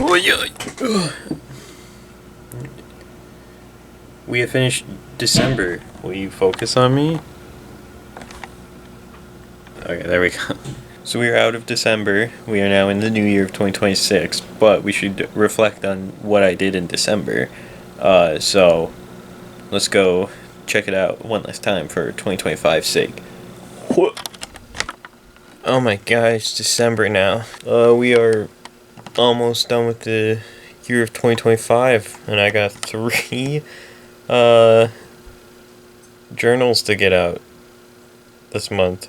Oh yeah. We have finished December. Will you focus on me? Okay, there we go. So we are out of December. We are now in the new year of 2026, but we should reflect on what I did in December. So let's go check it out one last time for 2025's sake. Oh my gosh, December now. We are almost done with the year of 2025, and I got 3 journals to get out this month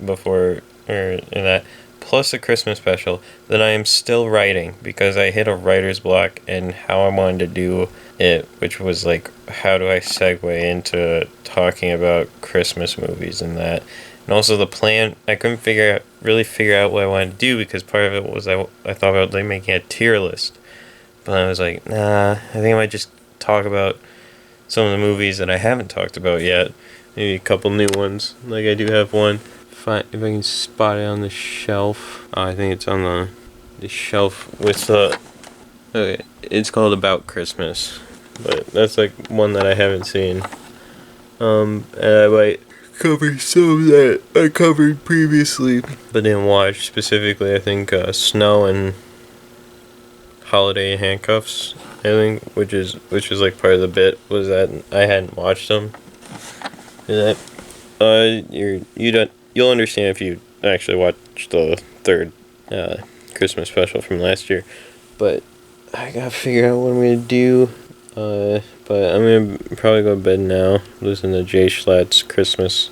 before in that, plus a Christmas special that I am still writing because I hit a writer's block and how I wanted to do it, which was like, how do I segue into talking about Christmas movies and that. And also the plan, I couldn't really figure out what I wanted to do, because part of it was I thought about like making a tier list, but I was like, nah, I think I might just talk about some of the movies that I haven't talked about yet. Maybe a couple new ones. Like I do have one. If I can spot it on the shelf. I think it's on the shelf with the... Okay, it's called About Christmas. But that's like one that I haven't seen. And I might cover some that I covered previously, but didn't watch. Specifically, I think Snow and Holiday Handcuffs, I think, which is like part of the bit, was that I hadn't watched them. And that you'll understand if you actually watch the third Christmas special from last year. But I gotta figure out what I'm gonna do. But I'm gonna probably go to bed now, listen to Jay Schlatt's Christmas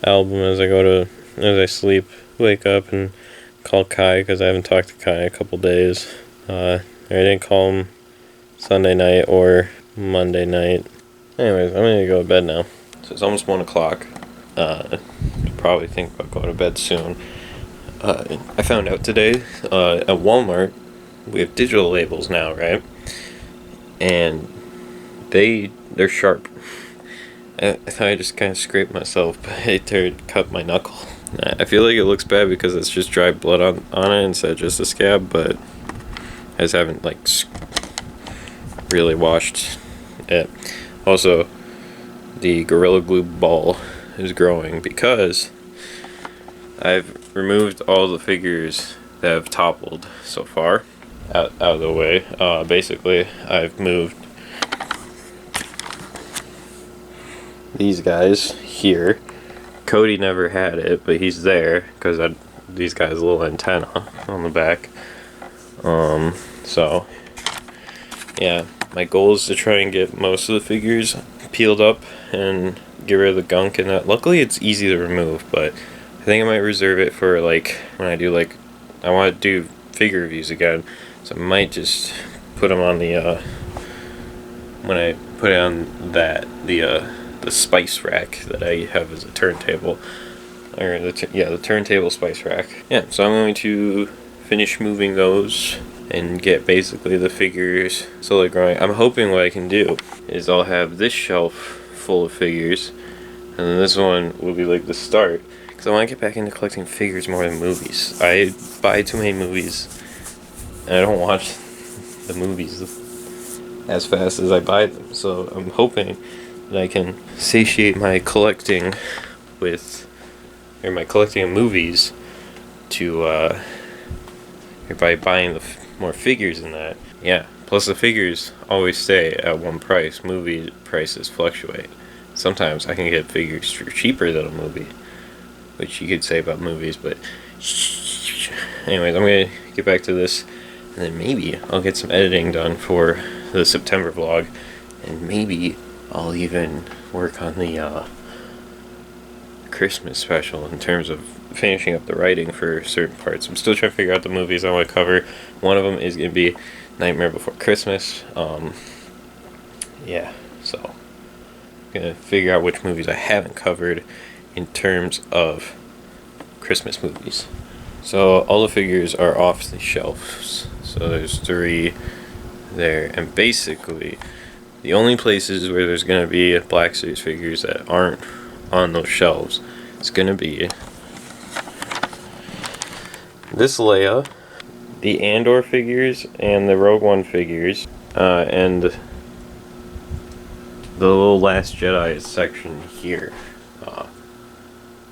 album as I sleep, wake up and call Kai, because I haven't talked to Kai in a couple days. I didn't call him Sunday night or Monday night. Anyways, I'm gonna go to bed now. So it's almost 1 o'clock. Probably think about going to bed soon. I found out today at Walmart we have digital labels now, right? And they're sharp. I thought I just kind of scraped myself, but it cut my knuckle. I feel like it looks bad because it's just dry blood on it instead of just a scab, but I just haven't like really washed it. Also, the Gorilla Glue ball is growing because I've removed all the figures that have toppled so far out of the way. Basically, I've moved these guys here. Cody never had it, but he's there because these guys' little antenna on the back. So yeah, my goal is to try and get most of the figures peeled up and get rid of the gunk and that. Luckily it's easy to remove, but I think I might reserve it for like when I do like, I want to do figure reviews again, so I might just put them on the when I put it on the spice rack that I have as a turntable, or the turntable spice rack. Yeah, so I'm going to finish moving those and get basically the figures slowly growing. I'm hoping what I can do is I'll have this shelf full of figures, and then this one will be like the start, because I want to get back into collecting figures more than movies. I buy too many movies, and I don't watch the movies as fast as I buy them. So I'm hoping that I can satiate my collecting my collecting of movies to by buying more figures than that. Yeah, plus the figures always stay at one price. Movie prices fluctuate. Sometimes I can get figures for cheaper than a movie, which you could say about movies, but anyways, I'm gonna get back to this, and then maybe I'll get some editing done for the September vlog, and maybe I'll even work on the Christmas special in terms of finishing up the writing for certain parts. I'm still trying to figure out the movies I want to cover. One of them is going to be Nightmare Before Christmas. Yeah, so I'm going to figure out which movies I haven't covered in terms of Christmas movies. So all the figures are off the shelves. So there's 3 there, and basically the only places where there's going to be Black Series figures that aren't on those shelves, it's going to be this Leia, the Andor figures and the Rogue One figures, and the little Last Jedi section here.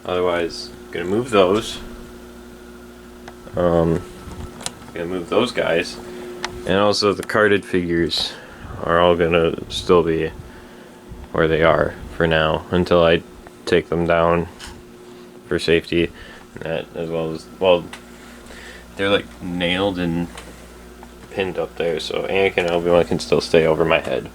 Otherwise, gonna move those. Gonna move those guys, and also the carded figures are all gonna still be where they are for now until I take them down for safety. That as well as, well, they're like nailed and pinned up there, so Anakin and Obi-Wan can still stay over my head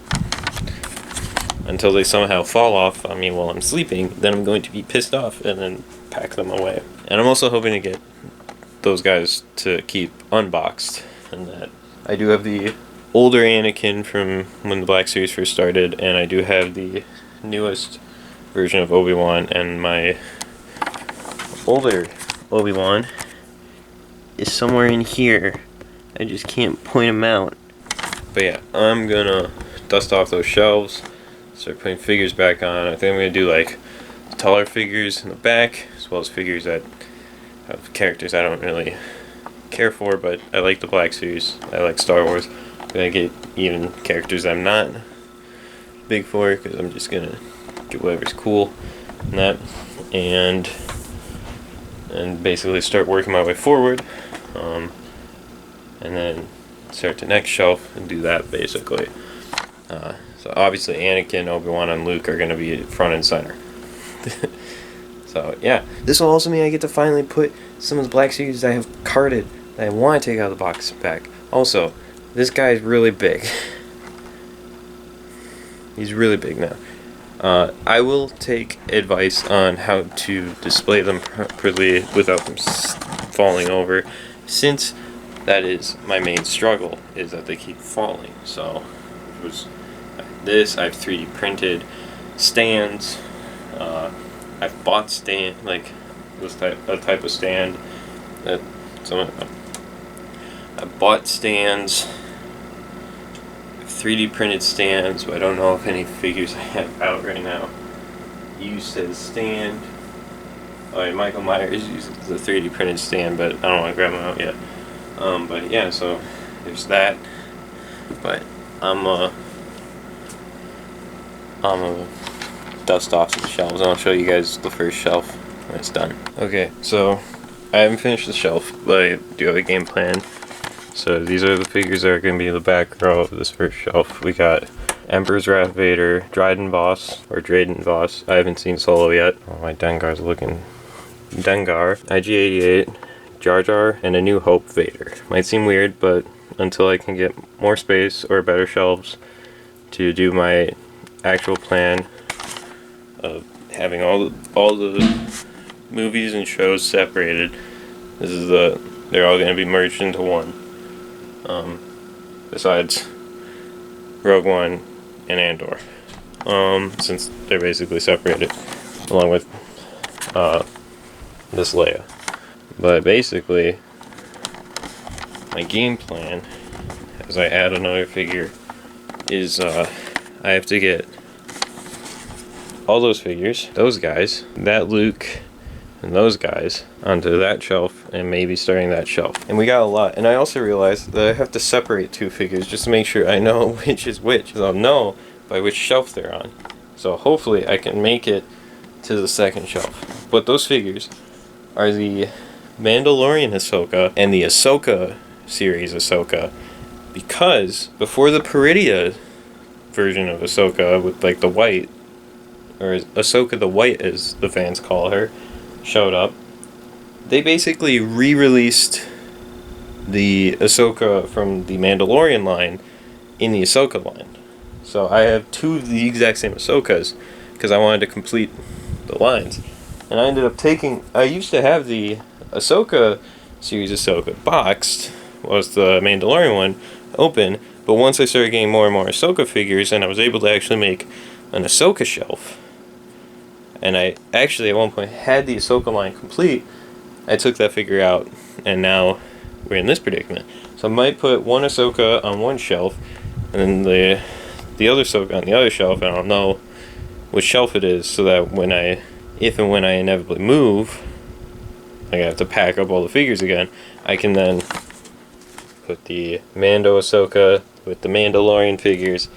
until they somehow fall off on me while I'm sleeping. Then I'm going to be pissed off and then pack them away. And I'm also hoping to get those guys to keep unboxed, and that I do have the older Anakin from when the Black Series first started, and I do have the newest version of Obi-Wan, and my older Obi-Wan is somewhere in here. I just can't point him out. But yeah, I'm gonna dust off those shelves, start putting figures back on. I think I'm gonna do like taller figures in the back, as well as figures that have characters I don't really care for, but I like the Black Series. I like Star Wars. I'm gonna get even characters I'm not big for, because I'm just gonna get whatever's cool and that, and basically start working my way forward, and then start the next shelf and do that basically. So obviously Anakin, Obi-Wan, and Luke are gonna be front and center. So yeah, this will also mean I get to finally put some of the Black Series that I have carded that I want to take out of the box back. Also, this guy is really big. He's really big now. I will take advice on how to display them properly without them falling over, since that is my main struggle, is that they keep falling. So it was this. I've 3D printed stands. I've bought like this type of stand that I bought stands, 3D printed stands, but I don't know if any figures I have out right now used as stand. Oh yeah, Michael Myers uses the 3D printed stand, but I don't want to grab them out yet. But yeah, so there's that. But I'm dust off some shelves, and I'll show you guys the first shelf when it's done. Okay, so I haven't finished the shelf, but I do have a game plan. So these are the figures that are going to be in the back row of this first shelf. We got Emperor's Wrath Vader, Dryden Voss, or Drayden Voss. I haven't seen Solo yet. Oh, my Dengar's looking... Dengar, IG-88, Jar Jar, and A New Hope Vader. Might seem weird, but until I can get more space or better shelves to do my actual plan of having all the movies and shows separated, they're all going to be merged into one. Besides Rogue One and Andor, since they're basically separated, along with this Leia. But basically, my game plan, as I add another figure, is I have to get all those figures, those guys, that Luke, and those guys onto that shelf, and maybe starting that shelf. And we got a lot. And I also realized that I have to separate two figures just to make sure I know which is which, because I'll know by which shelf they're on. So hopefully I can make it to the second shelf. But those figures are the Mandalorian Ahsoka and the Ahsoka series Ahsoka, because before the Peridia version of Ahsoka with like the white, or Ahsoka the White as the fans call her, showed up, they basically re-released the Ahsoka from the Mandalorian line in the Ahsoka line. So I have two of the exact same Ahsokas because I wanted to complete the lines. And I ended up I used to have the Ahsoka series Ahsoka boxed, was the Mandalorian one, open, but once I started getting more and more Ahsoka figures, and I was able to actually make an Ahsoka shelf, and I actually at one point had the Ahsoka line complete, I took that figure out, and now we're in this predicament. So I might put one Ahsoka on one shelf, and then the other Ahsoka on the other shelf, and I'll know which shelf it is, so that if and when I inevitably move, like I have to pack up all the figures again, I can then put the Mando Ahsoka with the Mandalorian figures,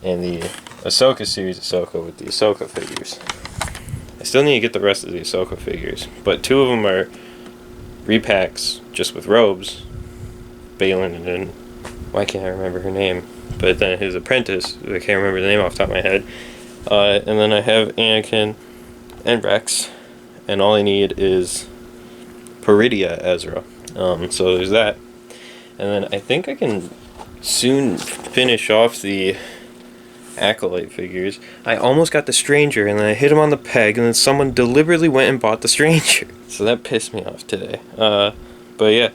and the Ahsoka series Ahsoka with the Ahsoka figures. I still need to get the rest of the Ahsoka figures, but 2 of them are repacks just with robes. Balin and then, why can't I remember her name? But then his apprentice, I can't remember the name off the top of my head. And then I have Anakin and Rex, and all I need is Peridia Ezra. So there's that. And then I think I can soon finish off the Acolyte figures. I almost got the Stranger, and then I hit him on the peg, and then someone deliberately went and bought the Stranger. So that pissed me off today. But yeah,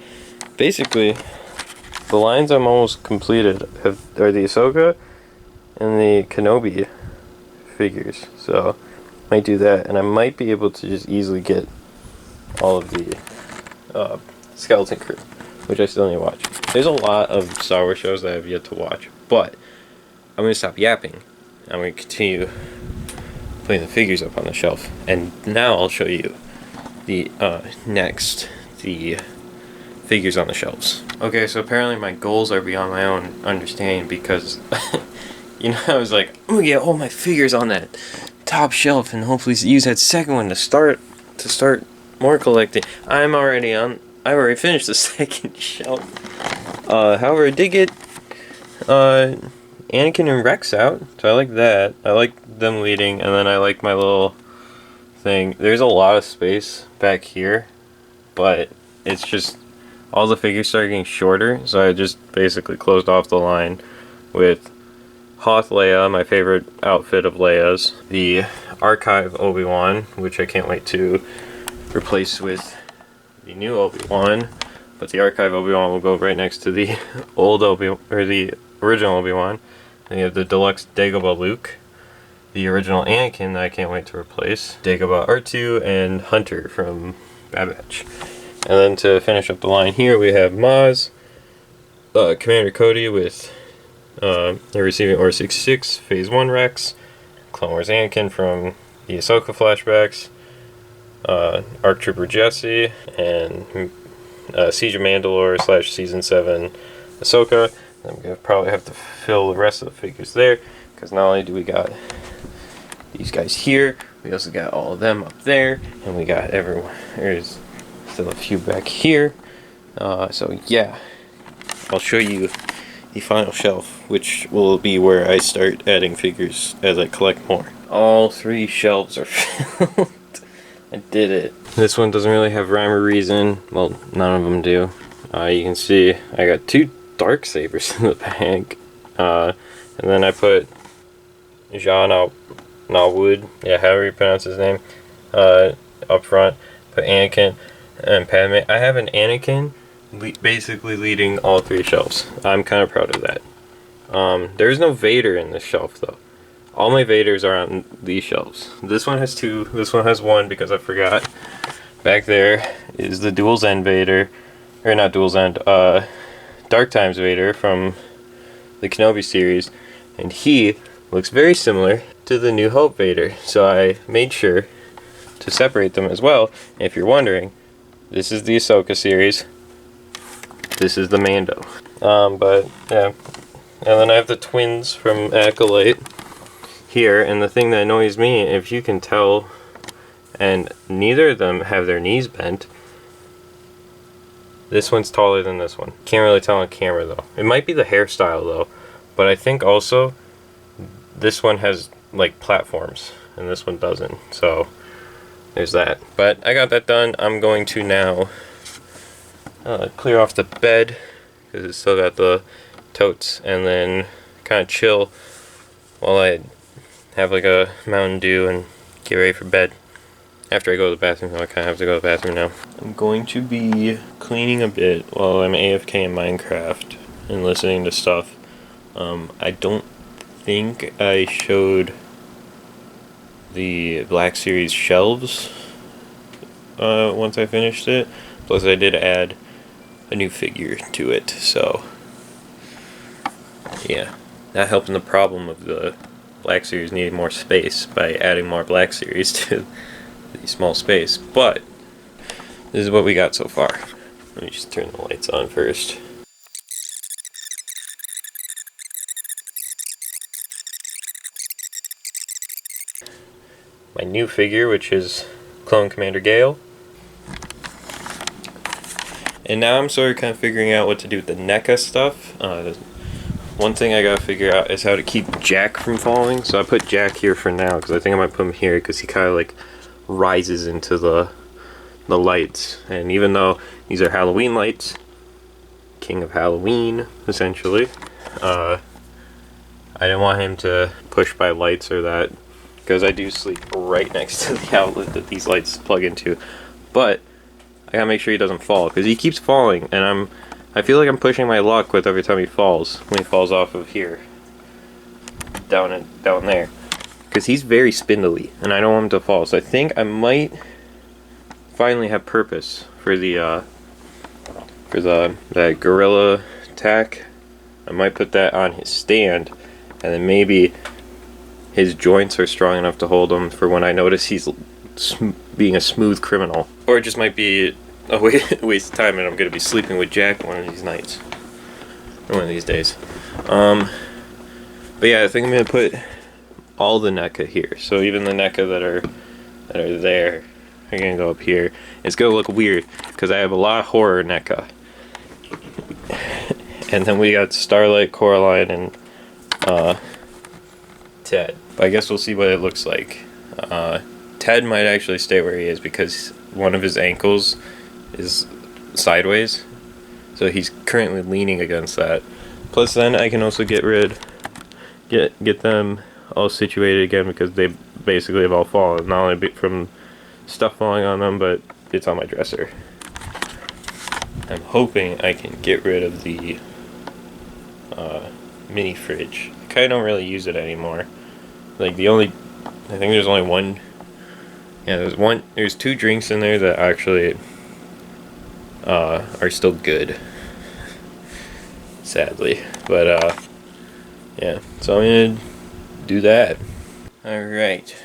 basically, the lines I'm almost completed are the Ahsoka and the Kenobi figures. So might do that, and I might be able to just easily get all of the Skeleton Crew, which I still need to watch. There's a lot of Star Wars shows that I have yet to watch, but I'm going to stop yapping. I'm going to continue putting the figures up on the shelf, and now I'll show you the the figures on the shelves. Okay, so apparently my goals are beyond my own understanding, because you know, I was like, I'm gonna get all my figures on that top shelf and hopefully use that second one to start more collecting. I already finished the second shelf. However, I did get Anakin and Rex out, so I like that. I like them leading, and then I like my little thing. There's a lot of space back here, but it's just all the figures started getting shorter, so I just basically closed off the line with Hoth Leia, my favorite outfit of Leia's, the Archive Obi-Wan, which I can't wait to replace with the new Obi-Wan, but the Archive Obi-Wan will go right next to the old the original Obi-Wan. Then you have the deluxe Dagobah Luke, the original Anakin that I can't wait to replace, Dagobah R2, and Hunter from Bad Batch. And then to finish up the line here, we have Maz, Commander Cody with they're receiving Order 66, Phase 1 Rex, Clone Wars Anakin from the Ahsoka flashbacks, ARC Trooper Jesse, and Siege of Mandalore / Season 7 Ahsoka. I'm going to probably have to fill the rest of the figures there, because not only do we got these guys here, we also got all of them up there, and we got everyone. There's still a few back here. So yeah, I'll show you the final shelf, which will be where I start adding figures as I collect more. All 3 shelves are filled. I did it. This one doesn't really have rhyme or reason. Well, none of them do. You can see I got 2 Darksabers in the bag. And then I put Jean Alwood, yeah, however you pronounce his name, up front. Put Anakin and Padme. I have an Anakin basically leading all 3 shelves. I'm kind of proud of that. There's no Vader in this shelf though. All my Vaders are on these shelves. This one has 2, this one has 1 because I forgot. Back there is the Dual End Vader, or not Dual End, Dark Times Vader from the Kenobi series, and he looks very similar to the New Hope Vader, so I made sure to separate them as well. And if you're wondering, this is the Ahsoka series, this is the Mando. But yeah, and then I have the twins from Acolyte here, and the thing that annoys me, if you can tell, and neither of them have their knees bent. This one's taller than this one. Can't really tell on camera though. It might be the hairstyle though, but I think also this one has like platforms and this one doesn't, so there's that. But I got that done. I'm going to now clear off the bed because it's still got the totes, and then kind of chill while I have like a Mountain Dew and get ready for bed. After I go to the bathroom, I kind of have to go to the bathroom now. I'm going to be cleaning a bit while I'm AFK in Minecraft and listening to stuff. I don't think I showed the Black Series shelves once I finished it. Plus I did add a new figure to it, so yeah. That helped in the problem of the Black Series needing more space by adding more Black Series to the small space, but this is what we got so far. Let me just turn the lights on first. my new figure, which is Clone Commander Gale. And now I'm sort of kind of figuring out what to do with the NECA stuff. One thing I gotta figure out is how to keep Jack from falling. So I put Jack here for now because I think I might put him here because he kind of like rises into the lights. And even though these are Halloween lights, King of Halloween essentially, I didn't want him to push by lights or that because I do sleep right next to the outlet that these lights plug into. But I gotta make sure he doesn't fall because he keeps falling, and I feel like I'm pushing my luck with every time he falls. When he falls off of here, down there, because he's very spindly, and I don't want him to fall. So I think I might finally have purpose for that gorilla tack. I might put that on his stand, and then maybe his joints are strong enough to hold him for when I notice he's being a smooth criminal. Or it just might be a waste of time and I'm going to be sleeping with Jack one of these nights. Or one of these days. But yeah, I think I'm going to put all the NECA here. So even the NECA that are there are going to go up here. It's going to look weird because I have a lot of horror NECA. And then we got Starlight, Coraline, and Ted. But I guess we'll see what it looks like. Ted might actually stay where he is because one of his ankles is sideways, so he's currently leaning against that. Plus then I can also get them all situated again because they basically have all fallen, not only from stuff falling on them, but it's on my dresser. I'm hoping I can get rid of the mini fridge. I kinda don't really use it anymore. Like I think there's only one. Yeah, there's 2 drinks in there that actually are still good, sadly. But yeah, so I'm gonna do that. Alright,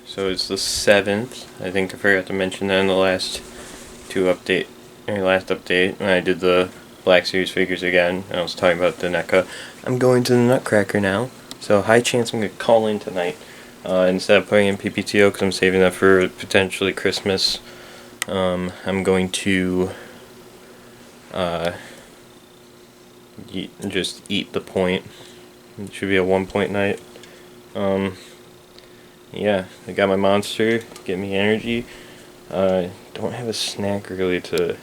so it's the 7th. I think I forgot to mention that in the last update when I did the Black Series figures again, and I was talking about the NECA. I'm going to the Nutcracker now, so high chance I'm gonna call in tonight. Instead of putting in PPTO because I'm saving that for potentially Christmas, I'm going to just eat the point. It should be a 1-point night. Yeah, I got my monster, get me energy. Don't have a snack really to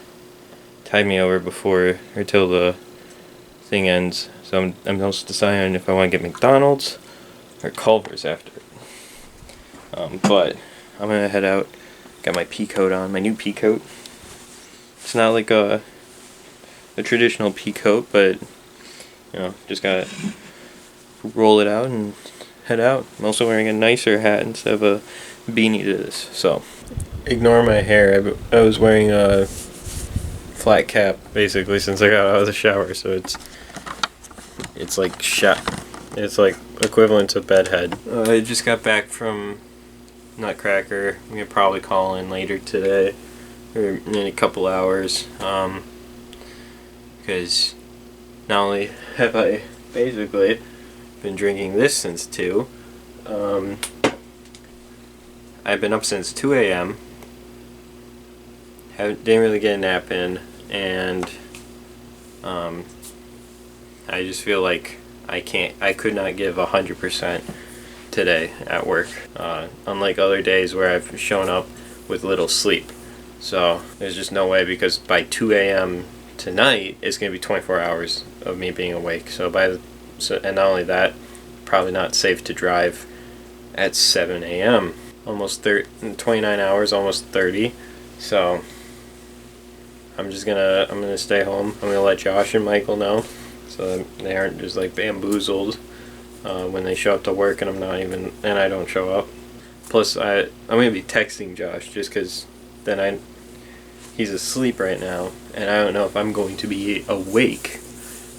tide me over before or till the thing ends. So I'm also deciding if I want to get McDonald's or Culver's after. But I'm gonna head out. Got my pea coat on, my new pea coat. It's not like a traditional pea coat, but you know, just gotta roll it out and head out. I'm also wearing a nicer hat instead of a beanie to this, so ignore my hair. I was wearing a flat cap basically since I got out of the shower, so it's like it's like equivalent to bedhead. I just got back from Nutcracker. I'm gonna probably call in later today or in a couple hours, because not only have I basically been drinking this since 2, I've been up since 2 a.m. Didn't really get a nap in, and I just feel like I could not give 100% today at work, unlike other days where I've shown up with little sleep. So there's just no way, because by 2 a.m. tonight it's going to be 24 hours of me being awake. And not only that, probably not safe to drive at 7 a.m. Almost 29 hours, almost 30. So I'm gonna stay home. I'm gonna let Josh and Michael know so that they aren't just like bamboozled when they show up to work and I don't show up. Plus I'm gonna be texting Josh just because then he's asleep right now and I don't know if I'm going to be awake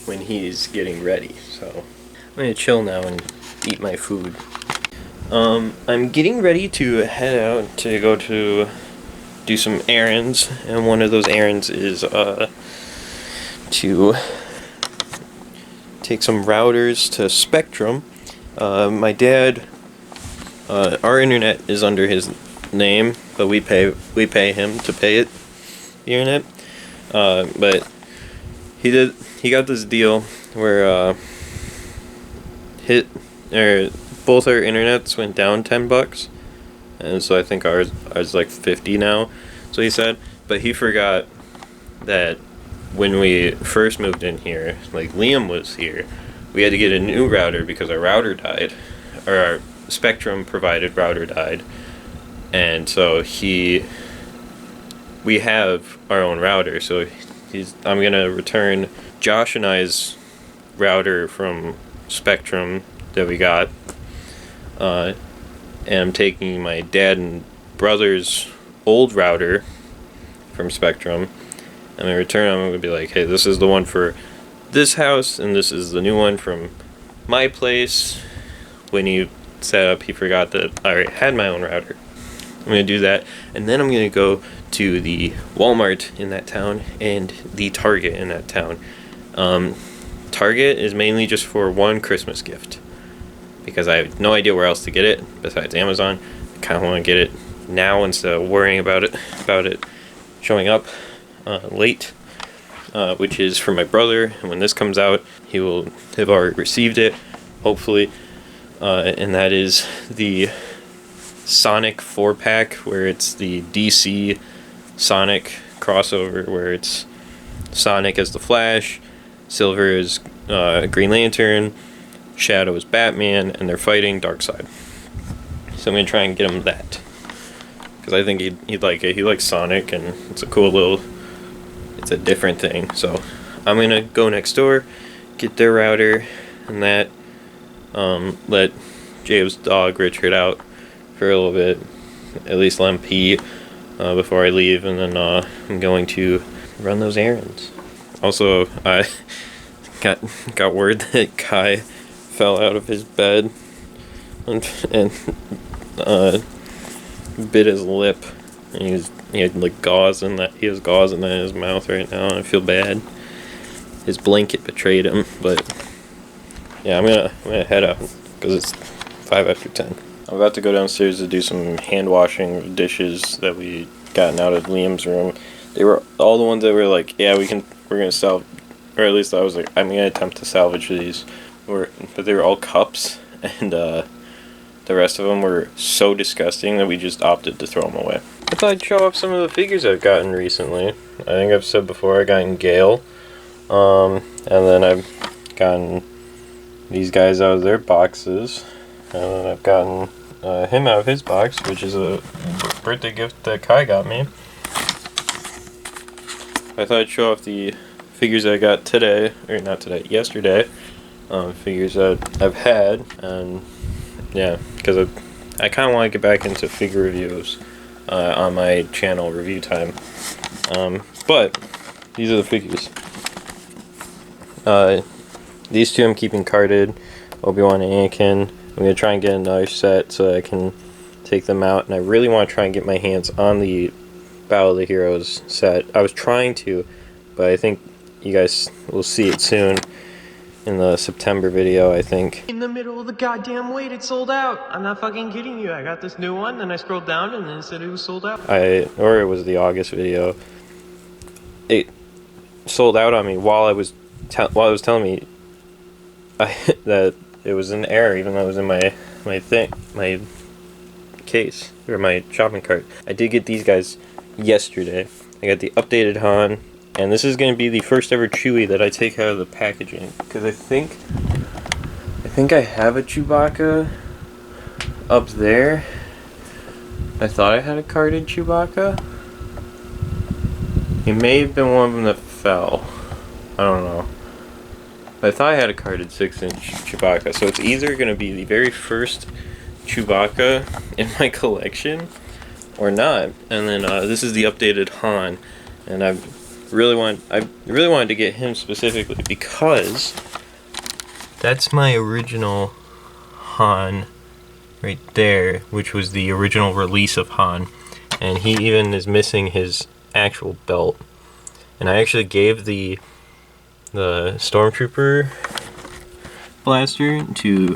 when he's getting ready. So I'm gonna chill now and eat my food. I'm getting ready to head out to go to do some errands, and one of those errands is to take some routers to Spectrum. My dad Our internet is under his name, but we pay him to pay it, the internet. But he got this deal where both our internets went down $10, and so I think ours like 50 now. So he said, but he forgot that when we first moved in here, like Liam was here, we had to get a new router because our router died, or our Spectrum provided router died, and so we have our own router. So I'm gonna return Josh and I's router from Spectrum that we got, and I'm taking my dad and brother's old router from Spectrum. I'm gonna return. I'm gonna be like, hey, this is the one for this house, and this is the new one from my place. When he set up, he forgot that I already had my own router. I'm gonna do that, and then I'm gonna go to the Walmart in that town and the Target in that town. Target is mainly just for one Christmas gift, because I have no idea where else to get it besides Amazon. I kind of want to get it now instead of worrying about it showing up late, which is for my brother. And when this comes out, he will have already received it, hopefully. And that is the Sonic 4-pack, where it's the DC Sonic crossover, where it's Sonic as the Flash, Silver is Green Lantern, Shadow is Batman, and they're fighting Darkseid. So I'm gonna try and get him that, because I think he'd like it. He likes Sonic, and it's a cool little, it's a different thing. So I'm gonna go next door, get their router, and that, let James' dog Richard out for a little bit, at least let him pee before I leave, and then I'm going to run those errands. Also, I got word that Kai fell out of his bed and bit his lip, and he had like gauze in that. He has gauze in his mouth right now, and I feel bad. His blanket betrayed him, but yeah, I'm gonna head out because it's 5 after 10. I'm about to go downstairs to do some hand washing of dishes that we gotten out of Liam's room. They were all the ones that were like, yeah, we're gonna sell, or at least I was like, I'm gonna attempt to salvage these. But they were all cups, and the rest of them were so disgusting that we just opted to throw them away. I thought I'd show off some of the figures I've gotten recently. I think I've said before, I got Gale, and then I've gotten these guys out of their boxes, and then I've gotten him out of his box, which is a birthday gift that Kai got me. I thought I'd show off the figures I got today, or not today, yesterday. Figures that I've had, and yeah, because I kind of want to get back into figure reviews on my channel, Review Time. But these are the figures. These two I'm keeping carded, Obi-Wan and Anakin. I'm going to try and get another set so I can take them out, and I really want to try and get my hands on the Battle of the Heroes set. I was trying to, but I think you guys will see it soon in the September video, I think. In the middle of the goddamn wait, it sold out. I'm not fucking kidding you. I got this new one, then I scrolled down, and then it said it was sold out. Or it was the August video. It sold out on me while I was telling me that it was an error, even though it was in my case, or my shopping cart. I did get these guys yesterday. I got the updated Han, and this is going to be the first ever Chewie that I take out of the packaging, because I think I have a Chewbacca up there. I thought I had a carded Chewbacca. It may have been one of them that fell. I don't know. But I thought I had a carded 6-inch Chewbacca, so it's either going to be the very first Chewbacca in my collection or not. And then this is the updated Han, and I really wanted to get him specifically because that's my original Han right there, which was the original release of Han, and he even is missing his actual belt. And I actually gave the Stormtrooper blaster to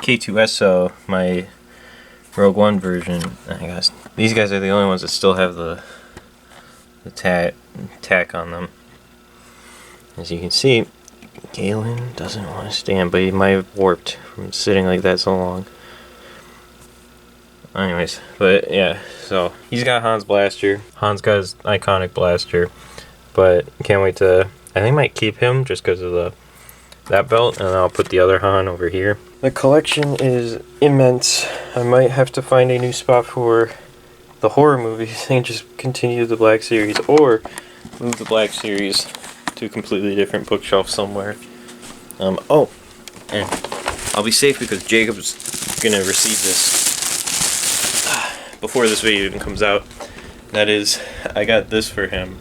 K2SO, my Rogue One version. I guess these guys are the only ones that still have the tack on them. As you can see, Galen doesn't want to stand, but he might have warped from sitting like that so long. Anyways, but yeah, so he's got Han's blaster. Han's got his iconic blaster, but can't wait to. I think I might keep him just because of that belt, and I'll put the other Han over here. The collection is immense. I might have to find a new spot for the horror movies and just continue the Black Series, or move the Black Series to a completely different bookshelf somewhere. Oh, and I'll be safe because Jacob's gonna receive this before this video even comes out. That is, I got this for him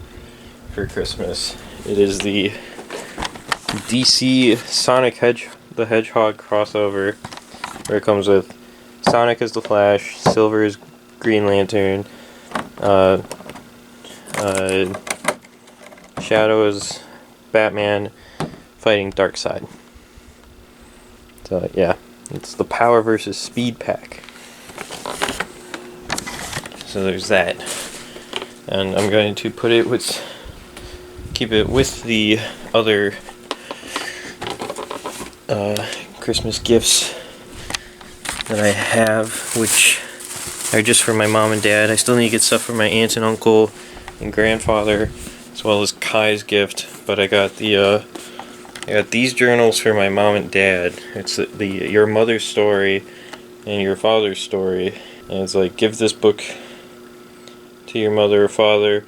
for Christmas. It is the DC Sonic the Hedgehog crossover, where it comes with Sonic as the Flash, Silver as Green Lantern, Shadow as Batman fighting Darkseid. So yeah, it's the Power versus Speed pack. So there's that, and I'm going to keep it with the other Christmas gifts that I have, which are just for my mom and dad. I still need to get stuff for my aunt and uncle and grandfather, as well as Kai's gift. But I got these journals for my mom and dad. It's the Your Mother's Story and Your Father's Story, and it's like, give this book to your mother or father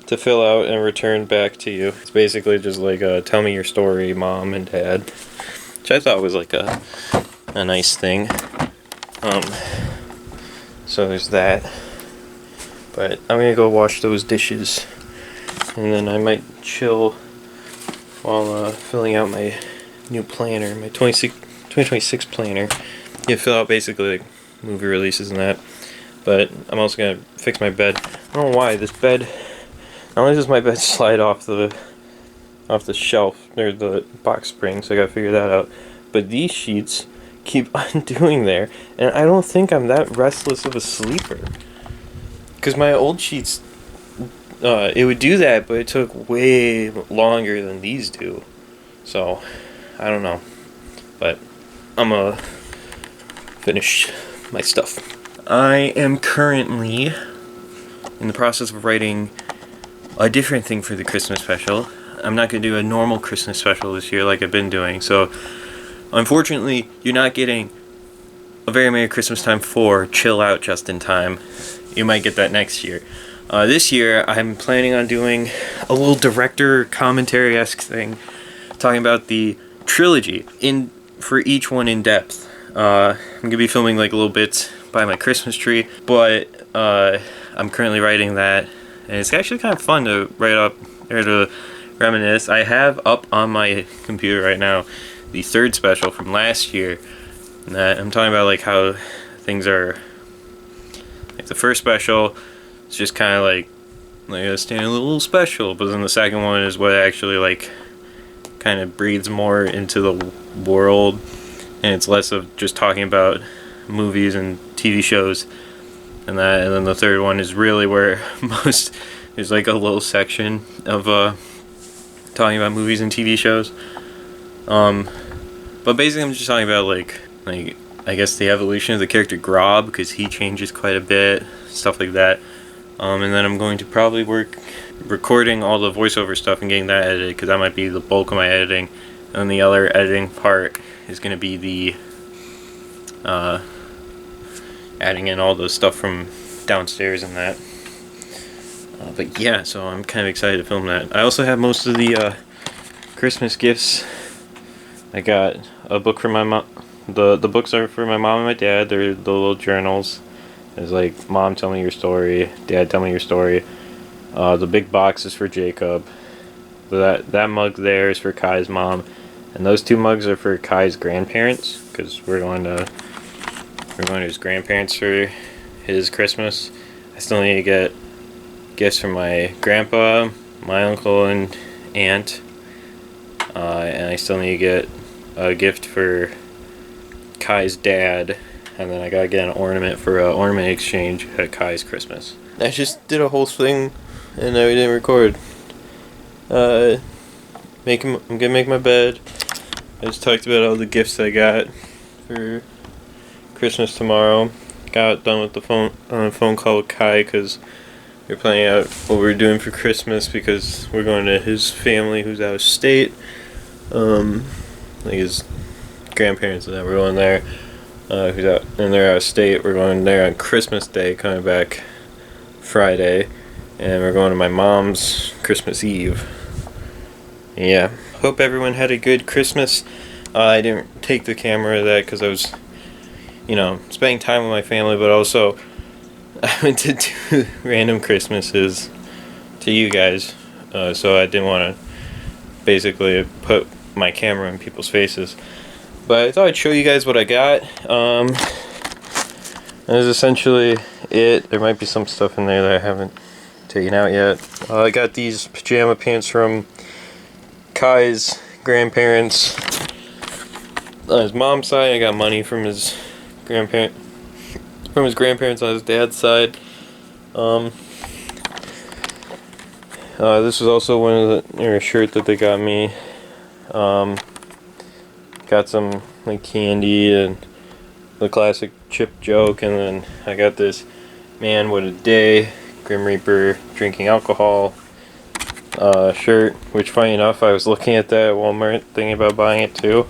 to fill out and return back to you. It's basically just like tell me your story, mom and dad, which I thought was like a nice thing. So there's that. But I'm gonna go wash those dishes, and then I might chill while filling out my new planner, my 2026 planner. You fill out basically like movie releases and that. But I'm also gonna fix my bed. I don't know why this bed. Not only does my bed slide off the shelf or the box spring, so I gotta figure that out. But these sheets keep undoing there, and I don't think I'm that restless of a sleeper. Because my old sheets, it would do that, but it took way longer than these do. So I don't know, but I'm gonna finish my stuff. I am currently in the process of writing a different thing for the Christmas special. I'm not going to do a normal Christmas special this year like I've been doing. So, unfortunately, you're not getting A Very Merry Christmas Time 4 Chill Out Justin Time. You might get that next year. This year, I'm planning on doing a little director commentary-esque thing, talking about the trilogy for each one in depth. I'm going to be filming like little bits by my Christmas tree, but I'm currently writing that, and it's actually kind of fun to write up or to reminisce. I have up on my computer right now the third special from last year, and that I'm talking about like how things are. Like the first special, it's just kind of like a standard little special, but then the second one is what actually like kind of breathes more into the world, and it's less of just talking about movies and TV shows and that, and then the third one is really where there's like a little section of talking about movies and TV shows. But basically I'm just talking about like I guess the evolution of the character Grob, because he changes quite a bit, stuff like that. And then I'm going to probably work recording all the voiceover stuff and getting that edited, because that might be the bulk of my editing. And then the other editing part is going to be the adding in all the stuff from downstairs and that. But yeah, so I'm kind of excited to film that. I also have most of the Christmas gifts. I got a book for my mom. The books are for my mom and my dad. They're the little journals. There's like, Mom, tell me your story. Dad, tell me your story. The big box is for Jacob. That mug there is for Kai's mom. And those two mugs are for Kai's grandparents, because we're going to his grandparents for his Christmas. I still need to get gifts from my grandpa, my uncle and aunt, and I still need to get a gift for Kai's dad. and then I gotta get an ornament for an ornament exchange at Kai's Christmas. I just did a whole thing, and I didn't record. I'm gonna make my bed. I just talked about all the gifts I got for Christmas tomorrow. Got done with the phone call with Kai because we're planning out what we're doing for Christmas because we're going to his family who's out of state. Like his grandparents and that, we're going there. Who's out and they're out of state. We're going there on Christmas Day, coming back Friday, and we're going to my mom's Christmas Eve. Yeah. Hope everyone had a good Christmas. I didn't take the camera of that because I was, spending time with my family, but also I went to 2 random Christmases to you guys, so I didn't want to basically put my camera in people's faces. But I thought I'd show you guys what I got. That is essentially it. There might be some stuff in there that I haven't taken out yet. I got these pajama pants from Kai's grandparents. On his mom's side, I got money from his grandparents on his dad's side. This was also one of the shirt that they got me. Got some like candy and the classic chip joke, and then I got this Man What a Day Grim Reaper drinking alcohol shirt, which funny enough I was looking at that at Walmart thinking about buying it too.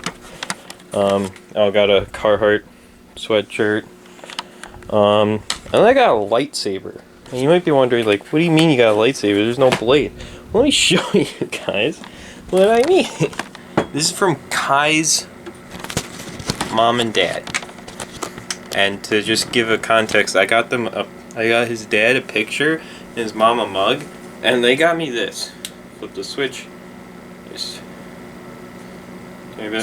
I got a Carhartt sweatshirt, and I got a lightsaber. And you might be wondering, like, what do you mean you got a lightsaber? There's no blade. Let me show you guys what I mean. This is from Kai's mom and dad. And to just give a context, I got his dad a picture and his mom a mug, and they got me this. Flip the switch. Just maybe.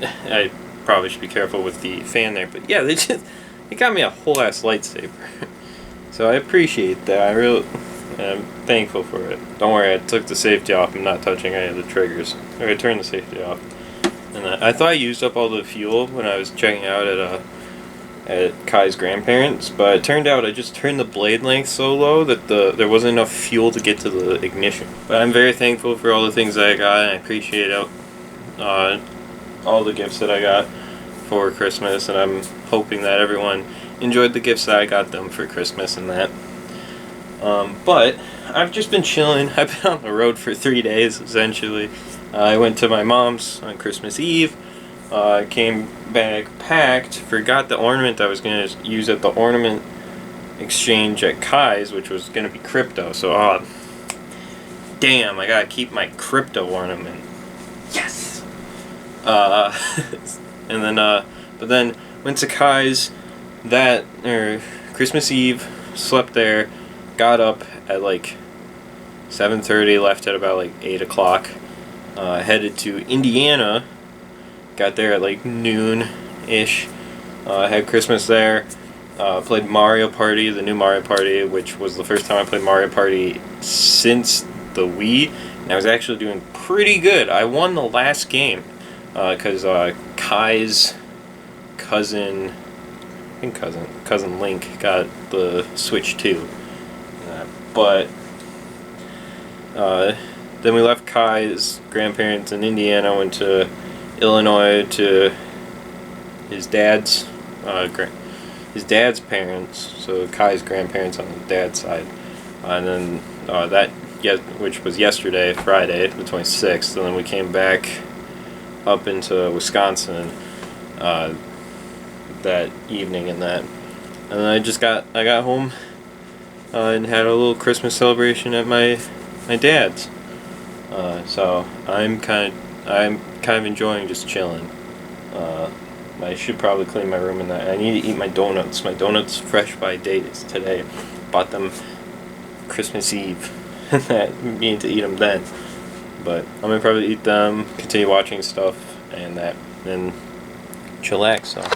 I probably should be careful with the fan there, but yeah, they got me a whole ass lightsaber. So I appreciate that. I'm thankful for it. Don't worry, I took the safety off. I'm not touching any of the triggers. I turned the safety off. And I thought I used up all the fuel when I was checking out at Kai's grandparents, but it turned out I just turned the blade length so low that there wasn't enough fuel to get to the ignition. But I'm very thankful for all the things that I got, and I appreciate all the gifts that I got for Christmas, and I'm hoping that everyone enjoyed the gifts that I got them for Christmas and that. But I've just been chilling. I've been on the road for 3 days, essentially. I went to my mom's on Christmas Eve, came back packed, forgot the ornament I was going to use at the ornament exchange at Kai's, which was going to be crypto, so damn, I gotta keep my crypto ornament. Yes! And then, but then went to Kai's Christmas Eve, slept there, got up at like 7:30, left at about like 8 o'clock, headed to Indiana, got there at like noon-ish, had Christmas there, played Mario Party, the new Mario Party, which was the first time I played Mario Party since the Wii, and I was actually doing pretty good. I won the last game, because Kai's cousin Link got the Switch 2. But then we left Kai's grandparents in Indiana, went to Illinois to his dad's parents, so Kai's grandparents on the dad's side, and then which was yesterday, Friday, the 26th, and then we came back up into Wisconsin that evening and then I got home and had a little Christmas celebration at my dad's. So I'm kind of enjoying just chilling. I should probably clean my room and that. I need to eat my donuts. My donuts fresh by date is today. Bought them Christmas Eve. And that mean to eat them then. But I'm gonna probably eat them, continue watching stuff, and then chillax. So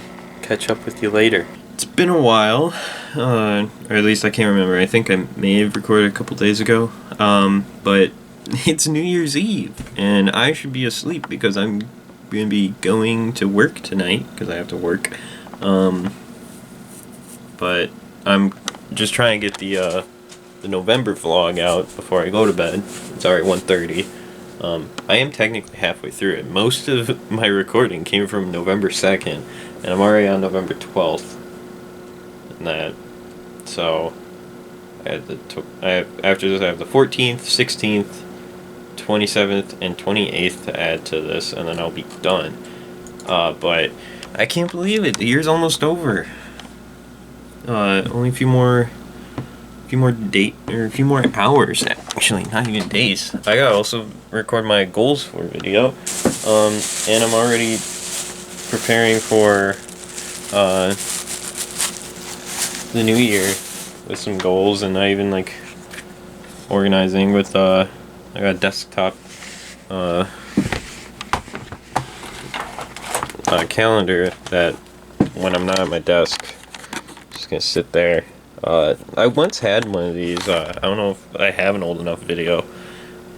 catch up with you later. It's been a while, or at least I can't remember. I think I may have recorded a couple days ago. But it's New Year's Eve, and I should be asleep because I'm going to be going to work tonight because I have to work. But I'm just trying to get the November vlog out before I go to bed. It's already 1:30. I am technically halfway through it. Most of my recording came from November 2nd, and I'm already on November 12th. And that, so I had after this I have the 14th, 16th, 27th, and 28th to add to this, and then I'll be done. But I can't believe it. The year's almost over. Only a few more hours, actually, not even days. I gotta also record my goals for video, and I'm already preparing for the new year with some goals, and I even like organizing with I got a desktop calendar that when I'm not at my desk, just gonna sit there. I once had one of these. I don't know if I have an old enough video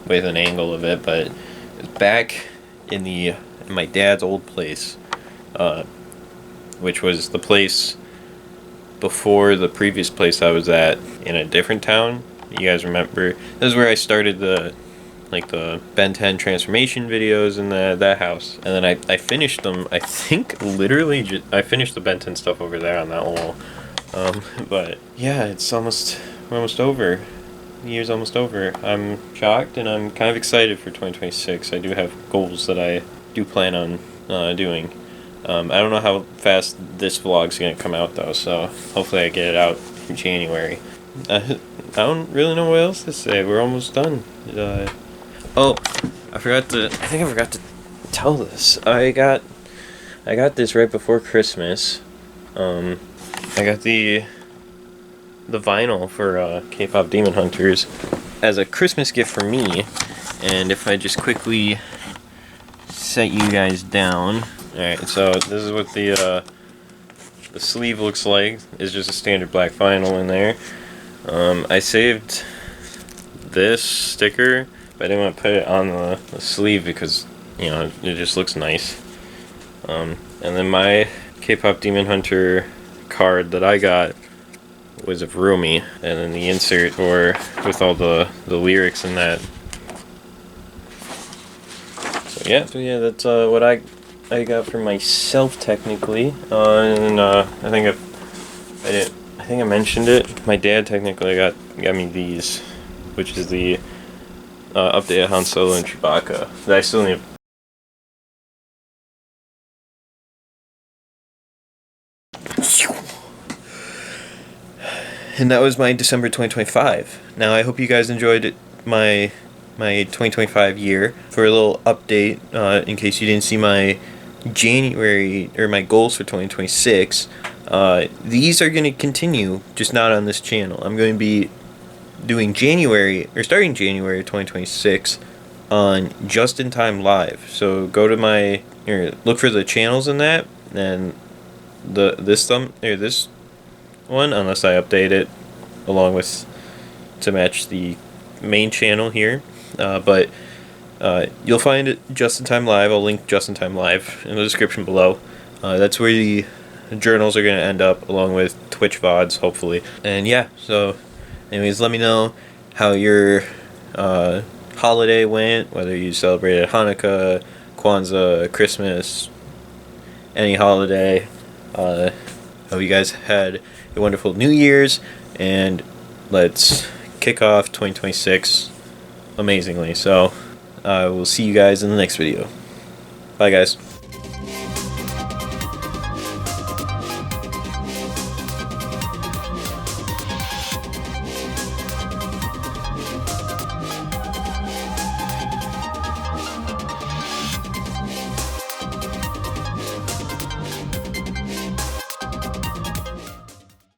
with an angle of it, but it's back in my dad's old place, which was the place before the previous place I was at in a different town. You guys remember? This is where I started the Ben 10 transformation videos in that house, and then I finished them. I think literally I finished the Ben 10 stuff over there on that wall. But yeah, we're almost over. The year's almost over. I'm shocked, and I'm kind of excited for 2026. I do have goals that I do plan on doing. I don't know how fast this vlog's gonna come out though, so hopefully I get it out in January. I don't really know what else to say. We're almost done. Oh, I think I forgot to tell this. I got this right before Christmas. I got the vinyl for K-pop Demon Hunters as a Christmas gift for me. And if I just quickly set you guys down. Alright, so this is what the sleeve looks like. It's just a standard black vinyl in there. I saved this sticker, but I didn't want to put it on the sleeve because, you know, it just looks nice. And then my K-pop Demon Hunter card that I got was of Rumi, and then the insert with all the lyrics in that. So yeah, that's what I got for myself technically. And I think I mentioned it. My dad technically got me these, which is the updated Han Solo and Chewbacca that I still need. And that was my December 2025. Now I hope you guys enjoyed my 2025 year. For a little update, in case you didn't see my January or my goals for 2026, these are going to continue, just not on this channel. I'm going to be doing starting January 2026 on JustinTime Live. So go to look for the channels in that, and this one, unless I update it along with to match the main channel here, but you'll find it JustinTime Live. I'll link JustinTime Live in the description below. That's where the journals are going to end up, along with Twitch VODs, hopefully. And yeah, so anyways, let me know how your holiday went, whether you celebrated Hanukkah, Kwanzaa, Christmas, any holiday. Hope you guys had a wonderful New Year's, and let's kick off 2026 amazingly. So we'll see you guys in the next video. Bye guys.